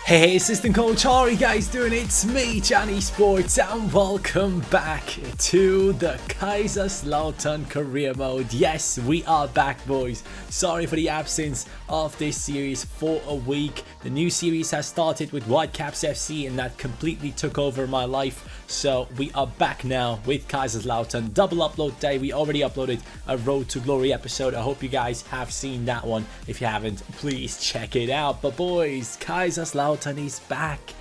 Hey, assistant coach, how are you guys doing? It's me, CaniSports, and welcome back to the Kaiserslautern career mode. Yes, we are back, boys. Sorry for the absence of this series for a week. The new series has started with Whitecaps FC, and that completely took over my life. So we are back now with Kaiserslautern. Double upload day. We already uploaded a Road to Glory episode. I hope you guys have seen that one. If you haven't, please check it out. But boys, Kaiserslautern is back,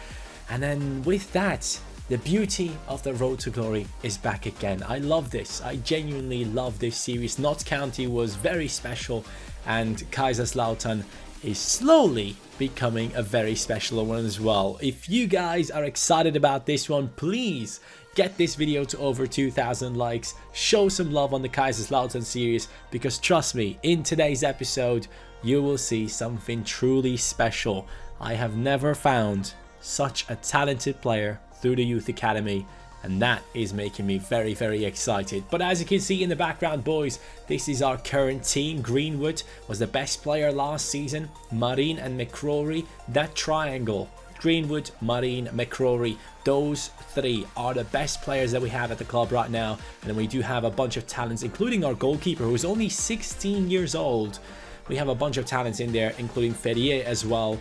and then with that, the beauty of the Road to Glory is back again. I love this. I genuinely love this series. Notts County was very special, and Kaiserslautern is slowly becoming a very special one as well. If you guys are excited about this one, please get this video to over 2,000 likes. Show some love on the Kaiserslautern series, because trust me, in today's episode you will see something truly special. I have never found such a talented player through the youth academy, and that is making me very, very excited. But as you can see in the background, boys, this is our current team. Greenwood was the best player last season. Marine and McCrory, that triangle, Greenwood, Marine, McCrory, those three are the best players that we have at the club right now. And then we do have a bunch of talents, including our goalkeeper, who is only 16 years old. We have a bunch of talents in there, including Ferrier as well.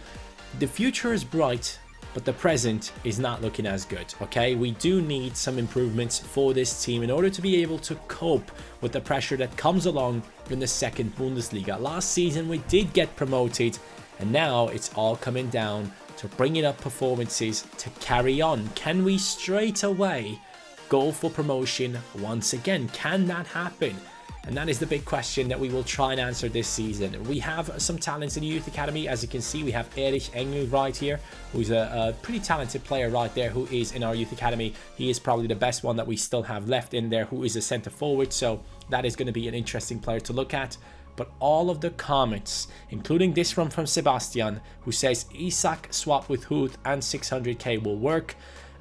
The future is bright, but the present is not looking as good, okay? We do need some improvements for this team in order to be able to cope with the pressure that comes along in the second Bundesliga. Last season we did get promoted, and now it's all coming down to bringing up performances to carry on. Can we straight away go for promotion once again? Can that happen? And that is the big question that we will try and answer this season. We have some talents in the youth academy. As you can see, we have Erich Engel right here, who's a pretty talented player right there, who is in our youth academy. He is probably the best one that we still have left in there, who is a center forward. So that is going to be an interesting player to look at. But all of the comments, including this one from Sebastian, who says Isak swap with Huth and 600k will work.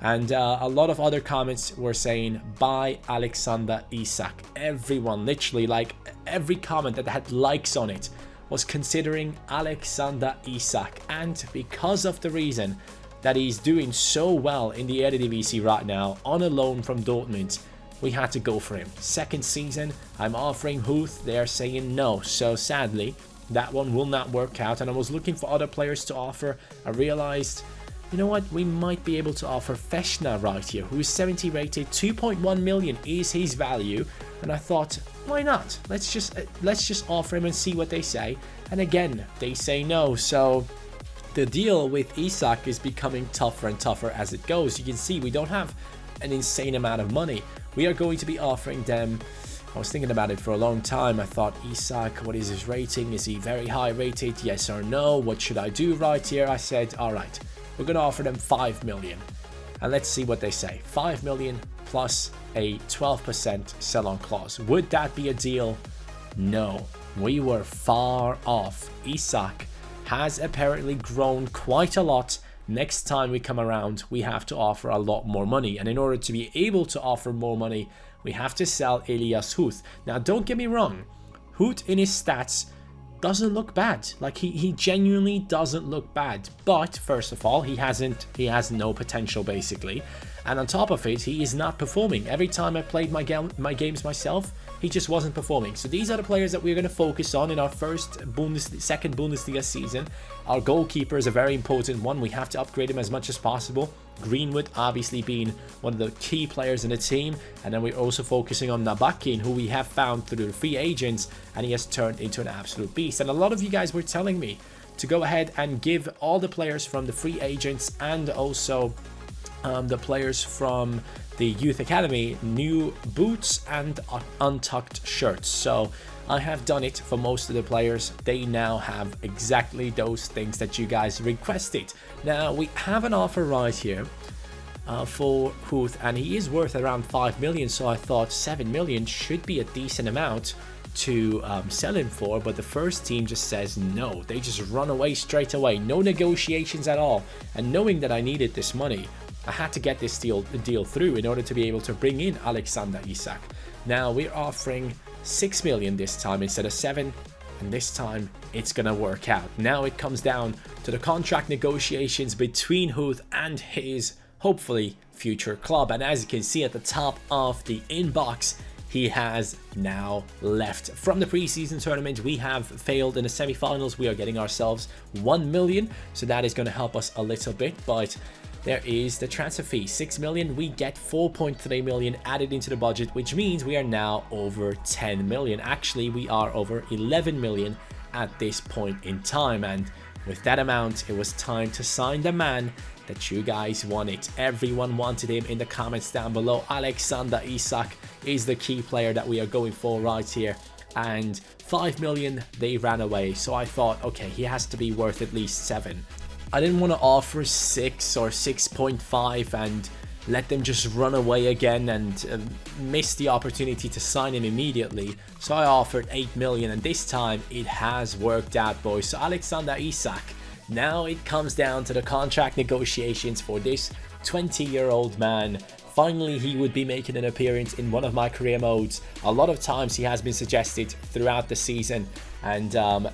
And a lot of other comments were saying, buy Alexandr Isak. Everyone, literally, like every comment that had likes on it was considering Alexandr Isak. And because of the reason that he's doing so well in the Eredivisie right now, on a loan from Dortmund, we had to go for him. Second season, I'm offering Huth. They're saying no. So sadly, that one will not work out. And I was looking for other players to offer. I realized, you know what, we might be able to offer Feshna right here, who is 70 rated, 2.1 million is his value. And I thought, why not? Let's just offer him and see what they say. And again, they say no. So the deal with Isak is becoming tougher and tougher as it goes. You can see we don't have an insane amount of money. We are going to be offering them, I was thinking about it for a long time. I thought, Isak, what is his rating? Is he very high rated? Yes or no? What should I do right here? I said, all right, we're going to offer them 5 million. And let's see what they say. 5 million plus a 12% sell-on clause. Would that be a deal? No. We were far off. Isak has apparently grown quite a lot. Next time we come around, we have to offer a lot more money. And in order to be able to offer more money, we have to sell Elias Huth. Now, don't get me wrong. Huth in his stats doesn't look bad. Like he genuinely doesn't look bad. But first of all, he has no potential basically. And on top of it, he is not performing. Every time I played my games myself, he just wasn't performing. So these are the players that we're going to focus on in our second Bundesliga season. Our goalkeeper is a very important one. We have to upgrade him as much as possible. Greenwood obviously being one of the key players in the team. And then we're also focusing on Nabakin, who we have found through the free agents, and he has turned into an absolute beast. And a lot of you guys were telling me to go ahead and give all the players from the free agents and also the players from the youth academy new boots and untucked shirts. So I have done it for most of the players. They now have exactly those things that you guys requested. Now we have an offer right here for Huth, and he is worth around 5 million. So I thought 7 million should be a decent amount to sell him for, but the first team just says no. They just run away straight away. No negotiations at all. And knowing that I needed this money, I had to get this deal through in order to be able to bring in Alexandr Isak. Now we're offering 6 million this time instead of 7. and this time it's gonna work out. Now it comes down to the contract negotiations between Huth and his, hopefully, future club. And as you can see at the top of the inbox, he has now left. From the preseason tournament, we have failed in the semi-finals. We are getting ourselves 1 million, so that is going to help us a little bit. But there is the transfer fee, 6 million. We get 4.3 million added into the budget, which means we are now over 10 million. Actually, we are over 11 million at this point in time. And with that amount, it was time to sign the man that you guys wanted. Everyone wanted him in the comments down below. Alexandr Isak is the key player that we are going for right here. And 5 million, they ran away. So I thought, okay, he has to be worth at least 7. I didn't want to offer 6 or 6.5 and let them just run away again and miss the opportunity to sign him immediately. So I offered 8 million, and this time it has worked out, boys. So Alexandr Isak, now it comes down to the contract negotiations for this 20-year-old man. Finally, he would be making an appearance in one of my career modes. A lot of times he has been suggested throughout the season, and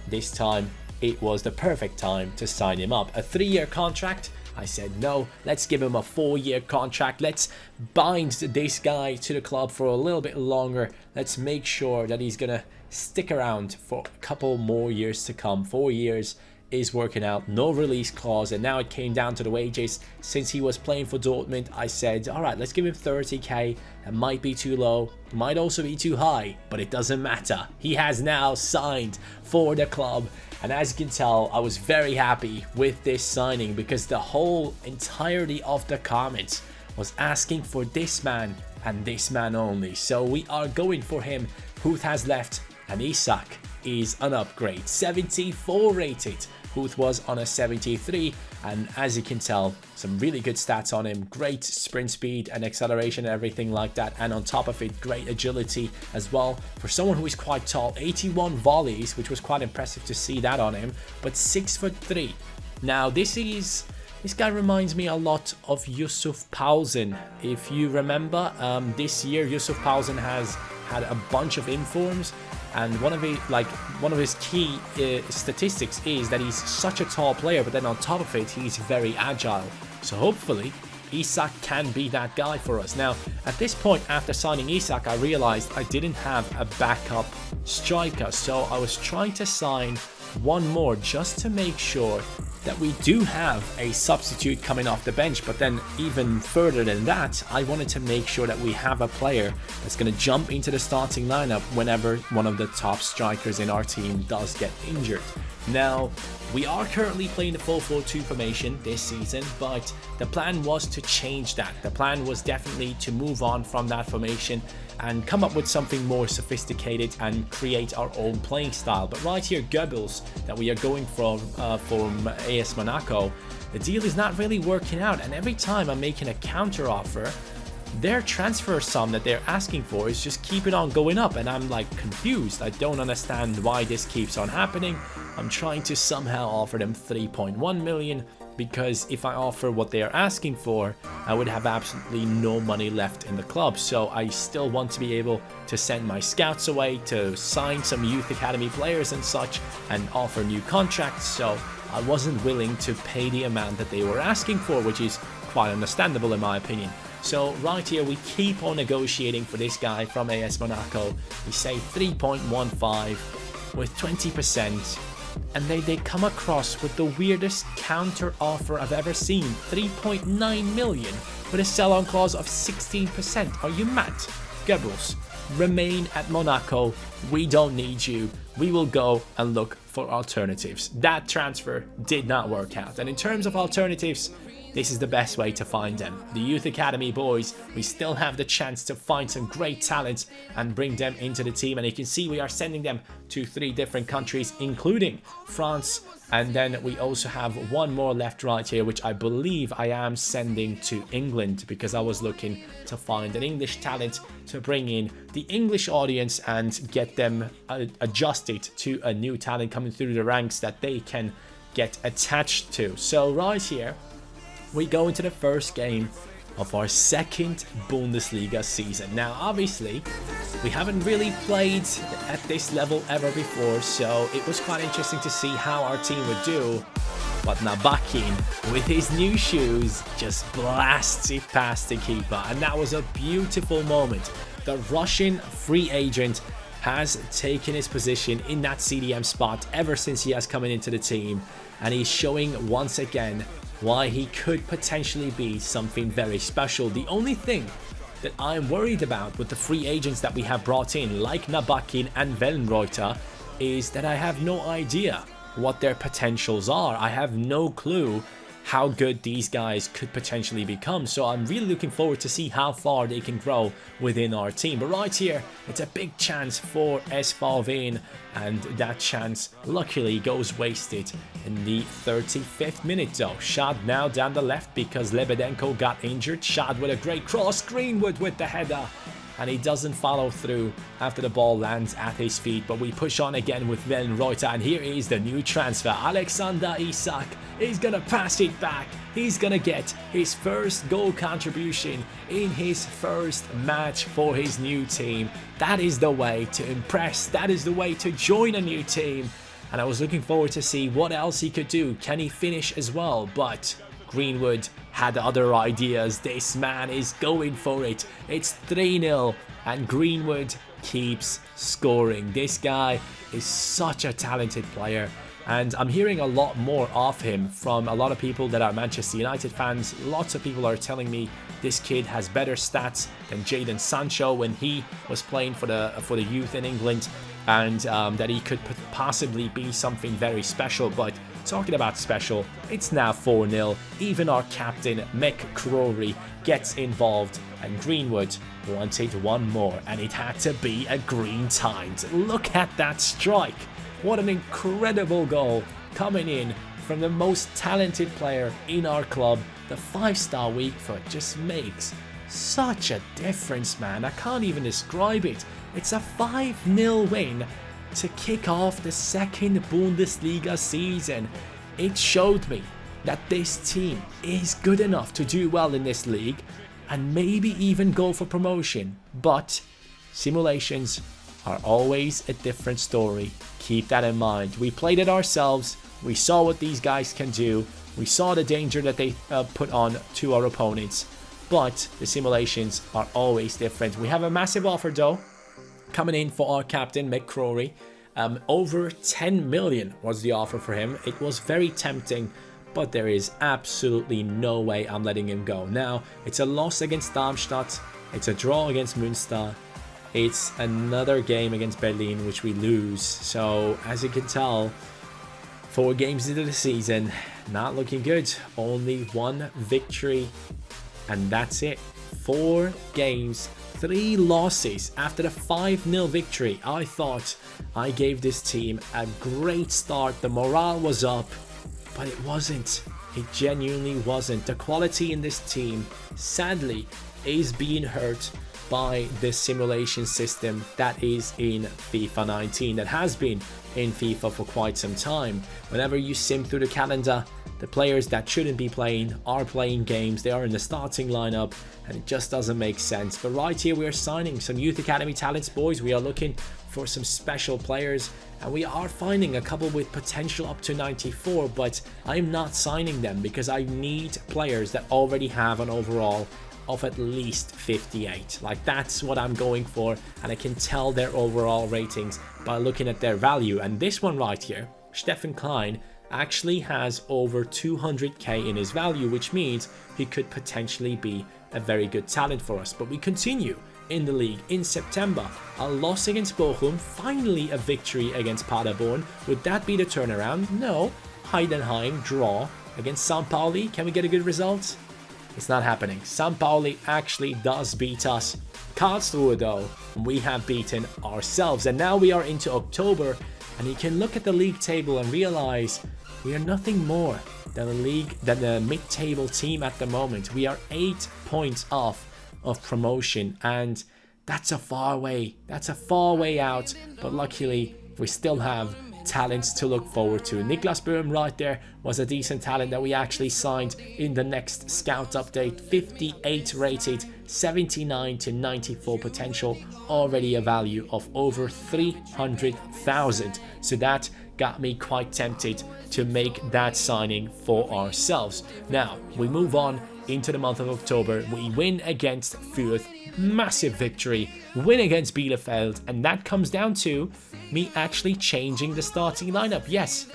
this time it was the perfect time to sign him up. A 3-year contract. I said no, let's give him a 4-year contract. Let's bind this guy to the club for a little bit longer. Let's make sure that he's gonna stick around for a couple more years to come. 4 years is working out, no release clause, and now it came down to the wages. Since he was playing for Dortmund, I said, all right, let's give him 30k. That might be too low, might also be too high, but it doesn't matter. He has now signed for the club, and as you can tell, I was very happy with this signing because the whole entirety of the comments was asking for this man and this man only. So we are going for him. Huth has left, and Isak is an upgrade, 74 rated. Huth was on a 73, and as you can tell, some really good stats on him. Great sprint speed and acceleration and everything like that, and on top of it, great agility as well. For someone who is quite tall, 81 volleys, which was quite impressive to see that on him, but 6'3". Now this guy reminds me a lot of Yusuf Paulsen. If you remember, this year Yusuf Paulsen has had a bunch of informs, and one of his key statistics is that he's such a tall player, but then on top of it, he's very agile. So hopefully Isak can be that guy for us. Now at this point, after signing Isak, I realized I didn't have a backup striker, so I was trying to sign one more just to make sure that we do have a substitute coming off the bench. But then even further than that, I wanted to make sure that we have a player that's going to jump into the starting lineup whenever one of the top strikers in our team does get injured. Now, we are currently playing the 4-4-2 formation this season, but the plan was to change that. The plan was definitely to move on from that formation and come up with something more sophisticated and create our own playing style. But right here, Goebbels, that we are going from AS Monaco, the deal is not really working out, and every time I'm making a counter offer, their transfer sum that they're asking for is just keeping on going up, and I'm like confused. I don't understand why this keeps on happening. I'm trying to somehow offer them 3.1 million, because if I offer what they are asking for, I would have absolutely no money left in the club. So I still want to be able to send my scouts away to sign some youth academy players and such and offer new contracts. So I wasn't willing to pay the amount that they were asking for, which is quite understandable in my opinion. So right here, we keep on negotiating for this guy from AS Monaco. We say 3.15 with 20%. And they come across with the weirdest counter offer I've ever seen. 3.9 million with a sell-on clause of 16%. Are you mad? Goebbels, remain at Monaco. We don't need you. We will go and look for alternatives. That transfer did not work out. And in terms of alternatives, this is the best way to find them. The Youth Academy boys, we still have the chance to find some great talents and bring them into the team. And you can see we are sending them to 3 different countries, including France. And then we also have one more left right here, which I believe I am sending to England, because I was looking to find an English talent to bring in the English audience and get them adjusted to a new talent coming through the ranks that they can get attached to. So right here, we go into the first game of our second Bundesliga season. Now, obviously, we haven't really played at this level ever before, so it was quite interesting to see how our team would do. But Nabakin, with his new shoes, just blasts it past the keeper, and that was a beautiful moment. The Russian free agent has taken his position in that CDM spot ever since he has come into the team, and he's showing once again why he could potentially be something very special. The only thing that I'm worried about with the free agents that we have brought in, like Nabakin and Wellenreuter, is that I have no idea what their potentials are. I have no clue how good these guys could potentially become, so I'm really looking forward to see how far they can grow within our team. But right here, it's a big chance for SV Wien, and that chance luckily goes wasted in the 35th minute though. Shad now down the left because Lebedenko got injured. Shad with a great cross, Greenwood with the header, and he doesn't follow through after the ball lands at his feet. But we push on again with Wellenreuter, and here is the new transfer, Alexandr Isak. He's gonna pass it back. He's gonna get his first goal contribution in his first match for his new team. That is the way to impress. That is the way to join a new team. And I was looking forward to see what else he could do. Can he finish as well? But Greenwood had other ideas. This man is going for it. It's 3-0 and Greenwood keeps scoring. This guy is such a talented player, and I'm hearing a lot more of him from a lot of people that are Manchester United fans. Lots of people are telling me this kid has better stats than Jadon Sancho when he was playing for the youth in England, and that he could possibly be something very special. But talking about special, it's now 4-0. Even our captain, McCrory, gets involved, and Greenwood wanted one more, and it had to be a green timed. Look at that strike. What an incredible goal coming in from the most talented player in our club. The 5-star weak foot just makes such a difference, man. I can't even describe it. It's a 5-0 win to kick off the second Bundesliga season. It showed me that this team is good enough to do well in this league and maybe even go for promotion. But simulations are always a different story. Keep that in mind. We played it ourselves. We saw what these guys can do. We saw the danger that they put on to our opponents. But the simulations are always different. We have a massive offer though coming in for our captain, McCrory. Over 10 million was the offer for him. It was very tempting, but there is absolutely no way I'm letting him go. Now, it's a loss against Darmstadt. It's a draw against Münster. It's another game against Berlin, which we lose. So, as you can tell, 4 games into the season, not looking good. Only 1 victory, and that's it. 4 games, 3 losses after the 5-0 victory. I thought I gave this team a great start. The morale was up, but it wasn't. It genuinely wasn't. The quality in this team, sadly, is being hurt by the simulation system that is in FIFA 19, that has been in FIFA for quite some time. Whenever you sim through the calendar, the players that shouldn't be playing are playing games. They are in the starting lineup, and it just doesn't make sense. But right here, we are signing some youth academy talents, boys. We are looking for some special players, and we are finding a couple with potential up to 94, but I'm not signing them because I need players that already have an overall of at least 58. Like, that's what I'm going for, and I can tell their overall ratings by looking at their value. And this one right here, Stefan Klein, actually has over 200k in his value, which means he could potentially be a very good talent for us. But we continue in the league in September. A loss against Bochum, finally a victory against Paderborn. Would that be the turnaround? No. Heidenheim draw against St. Pauli. Can we get a good result? It's not happening. St. Pauli actually does beat us. Karlsruhe though, we have beaten ourselves. And now we are into October, and you can look at the league table and realize we are nothing more than the mid-table team at the moment. We are 8 points off of promotion, and that's a far way. That's a far way out, but luckily we still have talents to look forward to. Niklas Böhm right there was a decent talent that we actually signed in the next scout update. 58 rated, 79 to 94 potential, already a value of over 300,000. So that got me quite tempted to make that signing for ourselves. Now we move on into the month of October. We win against Fürth, massive victory, win against Bielefeld, and that comes down to me actually changing the starting lineup. Yes,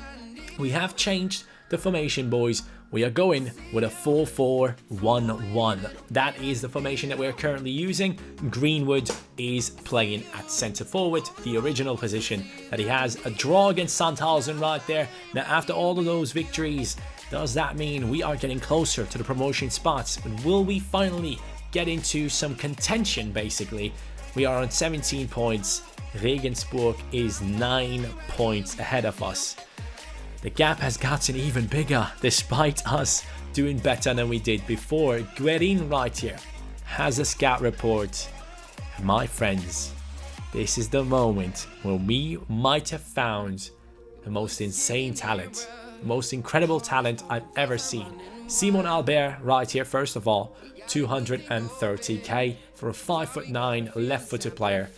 we have changed the formation, boys. We are going with a 4-4-1-1. That is the formation that we're currently using. Greenwood is playing at centre forward, the original position that he has. A draw against Sandhausen right there. Now, after all of those victories, does that mean we are getting closer to the promotion spots? Will we finally get into some contention, basically? We are on 17 points. Regensburg is 9 points ahead of us. The gap has gotten even bigger, despite us doing better than we did before. Guerin right here has a scout report. My friends, this is the moment when we might have found the most insane talent, the most incredible talent I've ever seen. Simon Albert right here, first of all, 230k for a 5'9" left-footed player.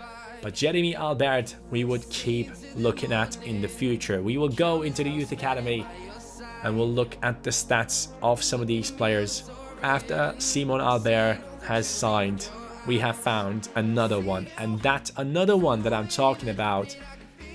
But Jeremy Albert, we would keep looking at in the future. We will go into the youth academy and we'll look at the stats of some of these players. After Simon Albert has signed, we have found another one. And that another one that I'm talking about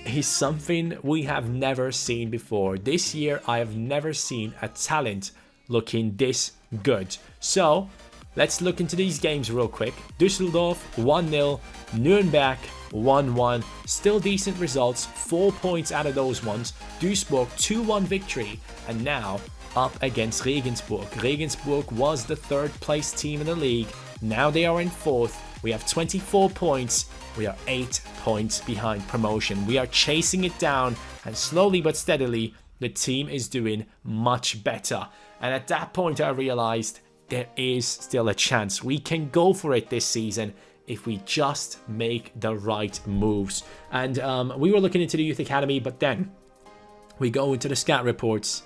is something we have never seen before. This year, I have never seen a talent looking this good. So let's look into these games real quick. Düsseldorf 1-0, Nürnberg 1-1, still decent results, 4 points out of those ones. Duisburg 2-1 victory, and now up against Regensburg. Regensburg was the third place team in the league, now they are in fourth. We have 24 points, we are 8 points behind promotion. We are chasing it down, and slowly but steadily the team is doing much better. And at that point I realized there is still a chance. We can go for it this season if we just make the right moves. And we were looking into the youth academy, but then we go into the scout reports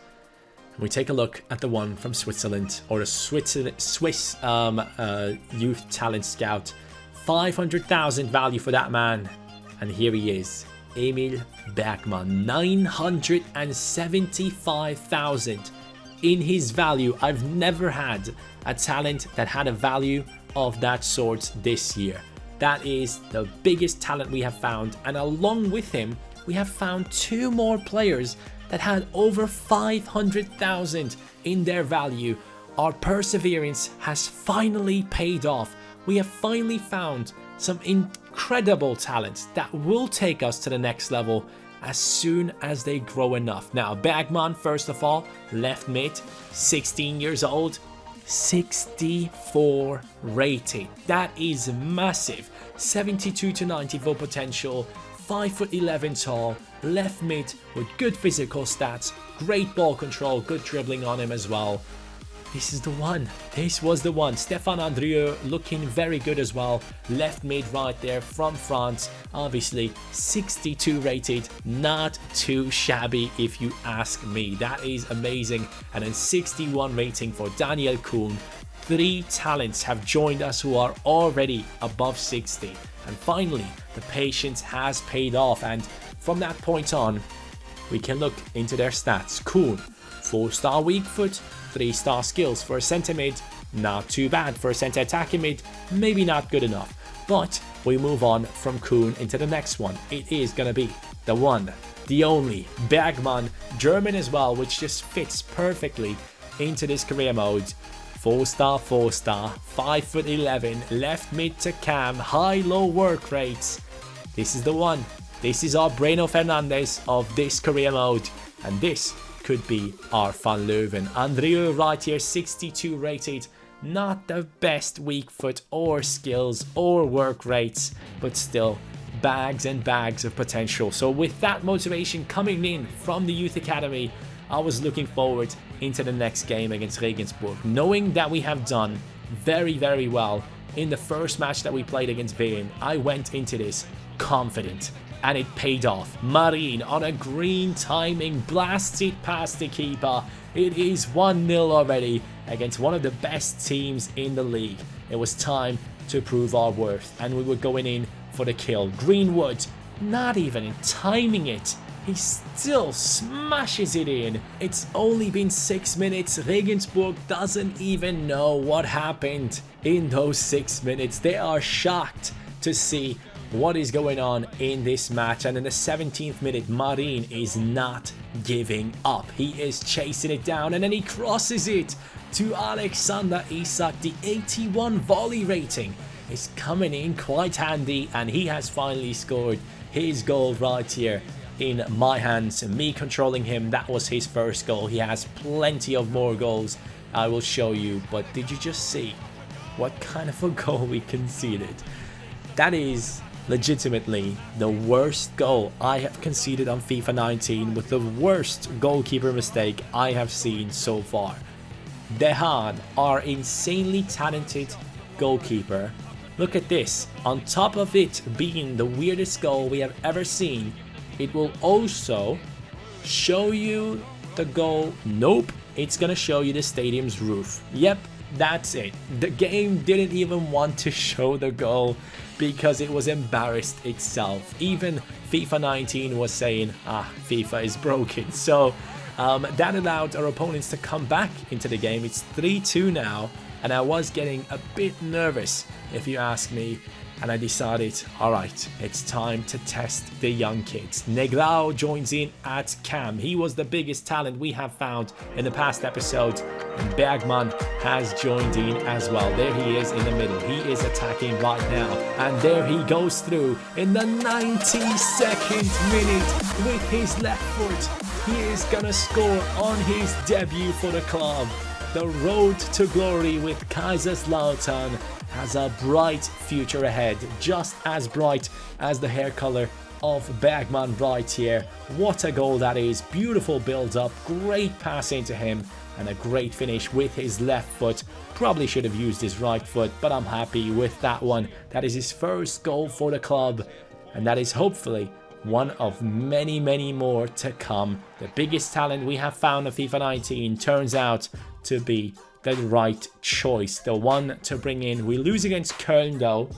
and we take a look at the one from Switzerland, or the Swiss youth talent scout. 500,000 value for that man, and here he is, Emil Bergmann. 975,000 in his value. I've never had a talent that had a value of that sort this year. That is the biggest talent we have found, and along with him we have found 2 more players that had over 500,000 in their value. Our perseverance has finally paid off. We have finally found some incredible talents that will take us to the next level as soon as they grow enough. Now, Bergmann, first of all, left mid, 16 years old, 64 rated. That is massive. 72 to 94 potential, 5'11" tall, left mid with good physical stats, great ball control, good dribbling on him as well. This is the one. This was the one. Stefan Andrieu looking very good as well. Left mid right there from France. Obviously 62 rated. Not too shabby if you ask me. That is amazing. And then 61 rating for Daniel Kuhn. 3 talents have joined us who are already above 60. And finally, the patience has paid off. And from that point on, we can look into their stats. Kuhn, 4-star weak foot, 3-star skills for a centre mid. Not too bad for a centre attacking mid. Maybe not good enough. But we move on from Kuhn into the next one. It is going to be the one, the only, Bergmann, German as well, which just fits perfectly into this career mode. 4-star, 5'11", left mid to cam, high-low work rates. This is the one. This is our Breno Fernandes of this career mode. And this could be our Van Leuven. Andrieu right here, 62 rated. Not the best weak foot or skills or work rates, but still bags and bags of potential. So with that motivation coming in from the youth academy, I was looking forward into the next game against Regensburg, knowing that we have done very, very well in the first match that we played against Wien. I went into this confident and it paid off. Marin on a green timing blasts it past the keeper. It is 1-0 already against one of the best teams in the league. It was time to prove our worth, and we were going in for the kill. Greenwood not even timing it. He still smashes it in. It's only been 6 minutes. Regensburg doesn't even know what happened in those 6 minutes. They are shocked to see what is going on in this match. And in the 17th minute, Marin is not giving up. He is chasing it down, and then he crosses it to Alexandr. Isak, the 81 volley rating is coming in quite handy, and he has finally scored his goal right here in my hands. Me controlling him, that was his first goal. He has plenty of more goals I will show you, but did you just see what kind of a goal we conceded? That is legitimately the worst goal I have conceded on FIFA 19, with the worst goalkeeper mistake I have seen so far. De Haan, our insanely talented goalkeeper. Look at this. On top of it being the weirdest goal we have ever seen, it will also show you the goal. Nope, it's gonna show you the stadium's roof. Yep, that's it. The game didn't even want to show the goal because it was embarrassed itself. Even FIFA 19 was saying, FIFA is broken. So that allowed our opponents to come back into the game. It's 3-2 now, and I was getting a bit nervous, if you ask me. And I decided, alright, it's time to test the young kids. Negrao joins in at cam. He was the biggest talent we have found in the past episode. And Bergman has joined in as well. There he is in the middle. He is attacking right now. And there he goes through in the 92nd minute with his left foot. He is gonna score on his debut for the club. The road to glory with Kaiserslautern has a bright future ahead, just as bright as the hair color of Bergman right here. What a goal that is. Beautiful build up, great pass into him, and a great finish with his left foot. Probably should have used his right foot, but I'm happy with that one. That is his first goal for the club, and that is hopefully one of many, many more to come. The biggest talent we have found in FIFA 19 turns out to be the right choice, the one to bring in. We lose against Köln though,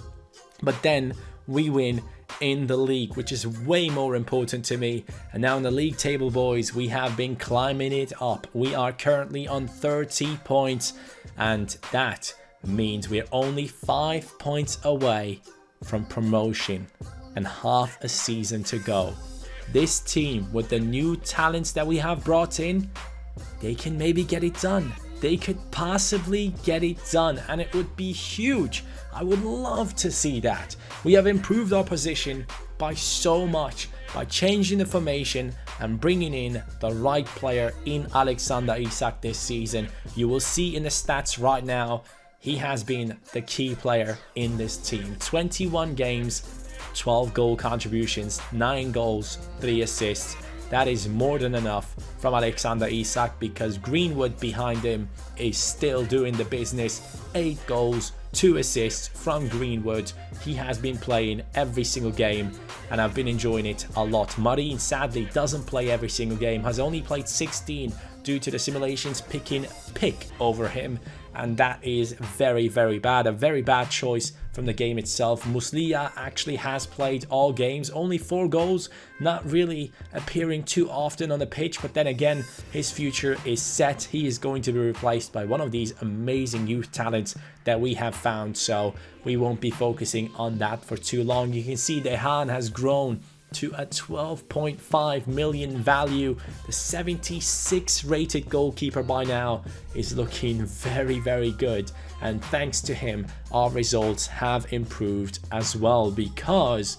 but then we win in the league, which is way more important to me. And now in the league table, boys, we have been climbing it up. We are currently on 30 points, and that means we're only 5 points away from promotion and half a season to go. This team, with the new talents that we have brought in, they can maybe get it done. They could possibly get it done, and it would be huge. I would love to see that. We have improved our position by so much by changing the formation and bringing in the right player in Alexandr Isak this season. You will see in the stats right now, he has been the key player in this team. 21 games, 12 goal contributions, 9 goals, 3 assists. That is more than enough from Alexandr Isak, because Greenwood behind him is still doing the business. 8 goals, 2 assists from Greenwood. He has been playing every single game, and I've been enjoying it a lot. Marin sadly doesn't play every single game, has only played 16 due to the simulations picking pick over him, and that is very, very bad. A very bad choice from the game itself. Muslia actually has played all games, only 4 goals, not really appearing too often on the pitch, but then again, his future is set. He is going to be replaced by one of these amazing youth talents that we have found, so we won't be focusing on that for too long. You can see De Haan has grown to a 12.5 million value. The 76 rated goalkeeper by now is looking very, very good, and thanks to him our results have improved as well, because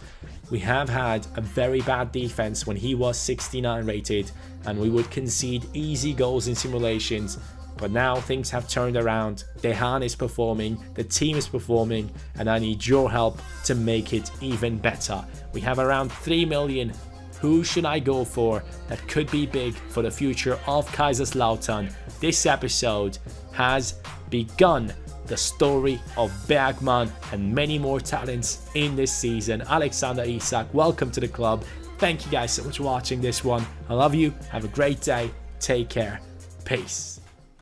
we have had a very bad defense when he was 69 rated and we would concede easy goals in simulations. But now things have turned around. De Haan is performing, the team is performing, and I need your help to make it even better. We have around 3 million. Who should I go for that could be big for the future of Kaiserslautern? This episode has begun. the story of Bergman and many more talents in this season. Alexandr, Isak, welcome to the club. Thank you guys so much for watching this one. I love you. Have a great day. Take care. Peace.